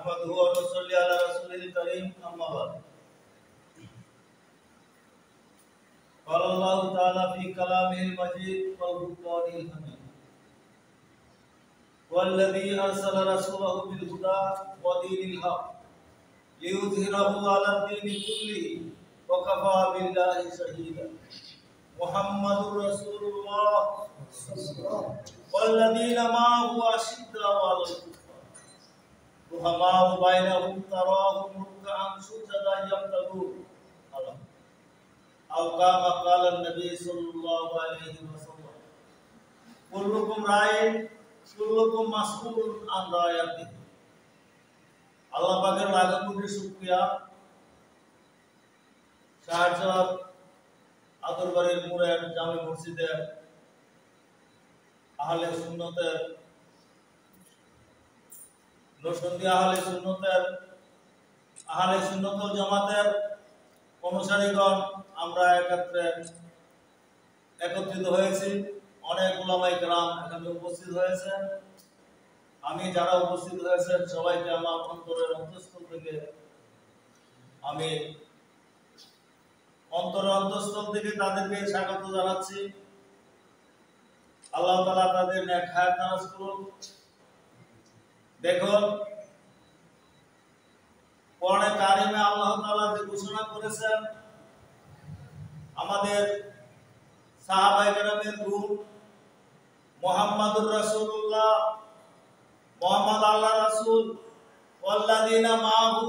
نحمده ونصلي على رسوله الكريم أما بعد قال الله تعالى في كلامه المجيد والفرقان الحميد والذي أرسل رسوله بالهدى ودين الحق ليظهره على الدين كله وكفى بالله شهيدا محمد رسول الله والذين معه أشداء على الكفار رحماء بينهم تراهم ركعا سجدا يبتغون أو كما قال النبي صلى الله عليه وسلم كلكم راع كلكم مسؤول عن رعيته আল্লাহ পাকের লাখো কোটি শুকরিয়া শাহজালাল আদরবাড়ির মুরাদ জামে মসজিদের আহলে সুন্নতের নরসিংদী আহলে সুন্নত ওয়াল জামাতের অনুসারীগণ আমরা একত্রিত হয়েছি। অনেক উলামায়ে কেরাম এখানে উপস্থিত হয়েছেন। আমি যারা উপস্থিত হয়েছেন সবাইকে আমার অন্তরের অন্তঃস্থল থেকে তাদেরকে স্বাগত জানাচ্ছি। আল্লাহ তাআলা তাদের নেক হায়াত দারাজ করুন। দেখুন কোরআনে কারিমে আল্লাহ তাআলা যে ঘোষণা করেছেন আমাদের সাহাবায়ে কেরামের গুণ মুহাম্মাদুর রাসূলুল্লাহ মুহাম্মদ আল্লাহর রাসূল ওয়াল্লাযিনা মাহু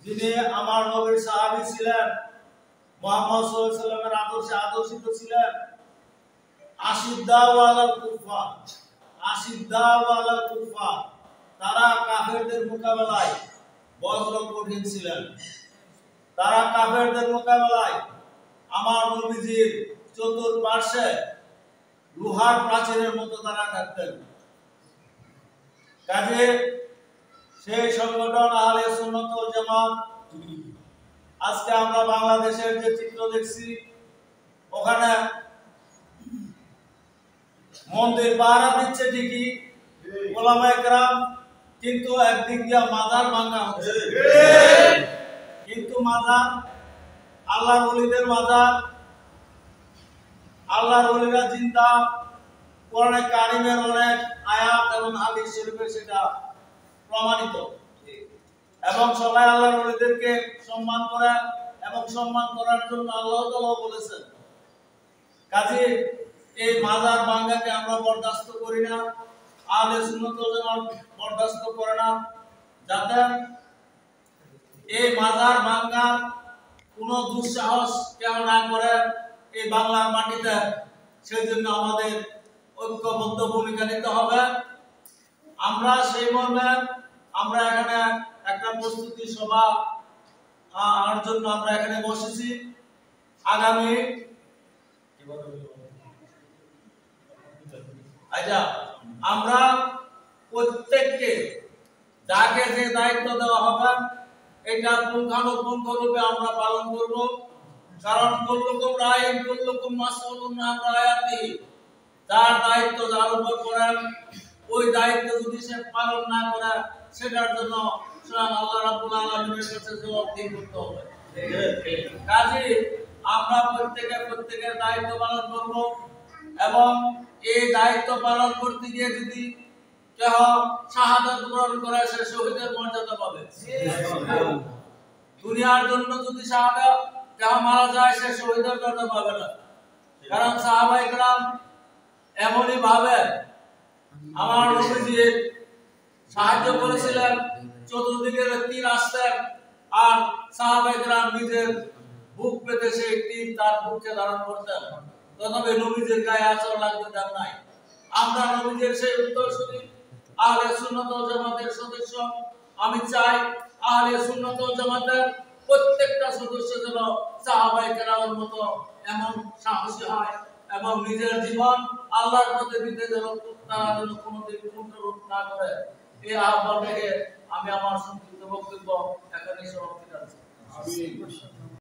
যিনি আমার নবীর সাহাবী ছিলেন মুহাম্মদ সাল্লাল্লাহু আলাইহি ওয়াসাল্লামের আদর্শে আদর্শিত ছিলেন। আশিদ্দাউ আলাল কুফার তারা কাফেরদের মোকাবেলায় বজ্র কঠিন ছিলেন। তারা কাফেরদের মোকাবেলায় আমার নবীজির চতুর্পার্শ্বে লোহার প্রাচীরের মতো তারা থাকতেন। কাজে সেই সংগঠন আহলে সুন্নাত ওয়াল জামাত আজকে আমরা বাংলাদেশের যে চিত্র দেখছি ওখানে মন্দির পাহারা দিচ্ছে ঠিকই ওলামায়ে কেরাম, কিন্তু একদিক দিয়ে মাজার ভাঙা হচ্ছে। কিন্তু মাজার আল্লাহর ওলিদের মাজার, আল্লাহর ওলিরা জিন্দা। কোরআনে কারিমের অনেক আয়াত এবং হাদিস শরীফে সেটা প্রমাণিত। এবং সবাই আল্লাহর ওলিদেরকে সম্মান করেন এবং সম্মান করার জন্য আল্লাহ তাআলা বলেছেন। কাজে এই মাজার ভাঙাকে আমরা বরদাস্ত করি না, আহলে সুন্নাত ওয়াল জামাত বরদাস্ত করে না। যাতে এই মাজার ভাঙার কোনো দুঃসাহস কেউ না করে এই বাংলার মাটিতে, সেই জন্য আমাদের ঐক্যবদ্ধ ভূমিকা নিতে হবে। আমরা সেই মর্মে আমরা এখানে একটা প্রস্তুতি সভা আর জন্য আমরা এখানে বসেছি। আগামী আমরা প্রত্যেককে যাকে যে দায়িত্ব দেওয়া হবে এটা পুঙ্খানুপুঙ্খরূপে আমরা পালন করব। কারণ কুল্লুকুম রাইন কুল্লুকুম মাসউলুন আন রায়াতিহি, যার দায়িত্ব যার উপর করেন ওই দায়িত্ব যদি সে পালন না করে সেটার জন্য স্বয়ং আল্লাহ রাব্বুল আলামিনের কাছে জবাবদিহি করতে হবে। কাজে আমরা প্রত্যেকের দায়িত্ব পালন করব এবং এই দায়িত্ব পালন করতে গিয়ে যদি কেহ শাহাদাত বরণ করে সে শহীদের মর্যাদা পাবে। দুনিয়ার জন্য যদি শাহাদাত কেহ মারা যায় সে শহীদের দরজা পাবে না। কারণ সাহাবায়ে কেরাম এমনই ভাবে আমার নবীজির সাহায্য করেছিলেন। চতুর্দিকে তীর আসতেন আর সাহাবায়ে কেরাম নিজের বুক পেতে সেই তীর তার বুকে ধারণ করতেন, তথাপি নবীজির গায়ে আঁচড় লাগতে দেন নাই। আমরা নবীজির সেই উত্তরসূরি আহলে সুন্নাত ওয়াল জামাতের সদস্য। আমি চাই আহলে সুন্নাত ওয়াল জামাতের প্রত্যেকটা সদস্য যেন সাহাবায়ে কেরামের মতো এমন সাহসী হয় এবং নিজের জীবন আল্লাহর পথে দিতে যেন তারা যেন কোনোদিন কুণ্ঠাবোধ না করে। এই আহ্বান রেখে আমি আমার সংক্ষিপ্ত বক্তব্য এখানেই সমাপ্তি করছি।